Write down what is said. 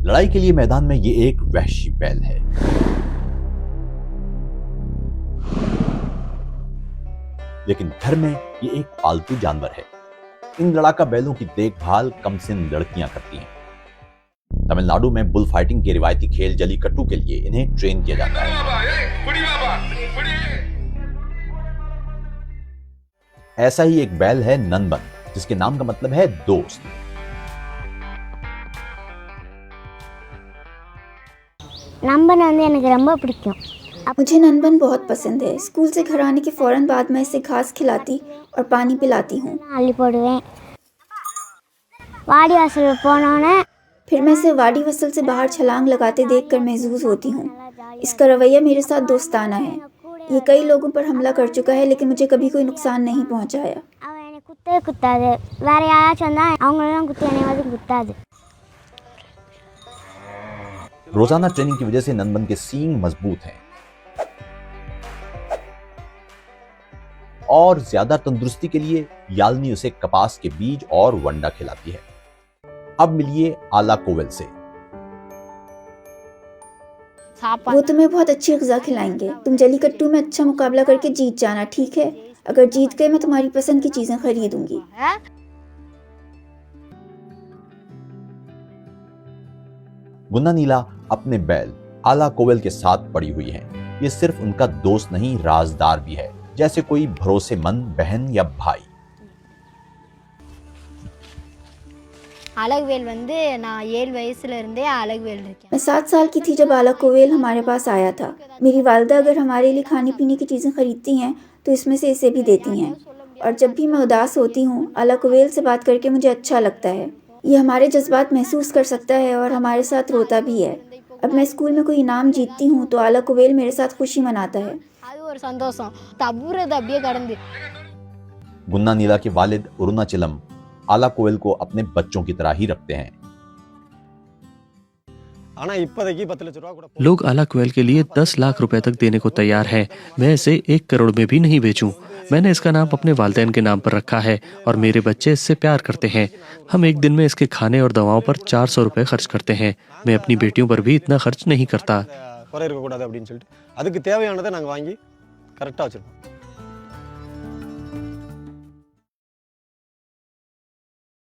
लड़ाई के लिए मैदान में ये एक वहशी बैल है। लेकिन घर में ये एक पालतू जानवर है। इन लड़ाका बैलों की देखभाल कम सिन लड़कियां करती हैं। तमिलनाडु में बुल फाइटिंग के रिवायती खेल जलीकट्टू के लिए इन्हें ट्रेन किया जाता है। ऐसा ही एक बैल है नंबन, जिसके नाम का मतलब है दोस्त। नंबन எனக்கு ரொம்ப பிடிக்கும்। मुझे नंबन बहुत पसंद है। स्कूल से घर आने के फौरन बाद मैं इसे घास खिलाती और पानी पिलाती हूँ। அள்ளி போடுவேன்। வாடி வாசல் போனோனே फिर मैं इसे वाड़ी वसल से बाहर छलांग लगाते देखकर महजूज होती हूँ। इसका रवैया मेरे साथ दोस्ताना है। ये कई लोगों पर हमला कर चुका है, लेकिन मुझे कभी कोई नुकसान नहीं पहुँचाया। அவன் என்னை குத்தவே குத்தாது। வேற யாராச்சும் வந்தா அவங்களெல்லாம் குத்தி என்னை வந்து குத்தாது। रोजाना ट्रेनिंग की वजह से नंबन के सींग मजबूत हैं और ज्यादा तंदुरुस्ती के लिए याल्नी उसे कपास के बीज और वंडा खिलाती है। अब मिलिए आला कोवेल से। वो तुम्हें बहुत अच्छी ग़िज़ा खिलाएंगे। तुम जलीकट्टू में अच्छा मुकाबला करके जीत जाना, ठीक है? अगर जीत गए मैं तुम्हारी पसंद की चीजें खरीदूंगी। गुन्ना नीला अपने बैल आला कोवेल के साथ पड़ी हुई है। ये सिर्फ उनका दोस्त नहीं, राजदार भी है, जैसे कोई भरोसेमंद बहन या भाई। अलगवेल வந்து நான் 7 வயசுல இருந்தே अलगवेल இருக்கேன்। मैं 7 साल की थी जब आला कोवेल हमारे पास आया था। मेरी वालदा अगर हमारे लिए खाने पीने की चीज़ें खरीदती हैं तो इसमें से इसे भी देती हैं। और जब भी मैं उदास होती हूँ आला कोवेल से बात करके मुझे अच्छा लगता है। ये हमारे जज्बात महसूस कर सकता है और हमारे साथ रोता भी है। अब मैं स्कूल में कोई इनाम जीतती हूँ तो आला कोवेल मेरे साथ खुशी मनाता है। அது ஒரு சந்தோஷம் தபுறது அப்படியே கடந்து। गुन्ना नीला के वालिद अरुणाचलम आला कोवेल को अपने बच्चों की तरह ही रखते हैं। लोग आला कोवेल के लिए 10 लाख रुपए तक देने को तैयार हैं। मैं इसे 1 करोड़ में भी नहीं बेचूं। मैंने इसका नाम अपने वालिदैन के नाम पर रखा है और मेरे बच्चे इससे प्यार करते हैं। हम एक दिन में इसके खाने और दवाओं पर 400 रुपए खर्च करते हैं। मैं अपनी बेटियों पर भी इतना खर्च नहीं करता।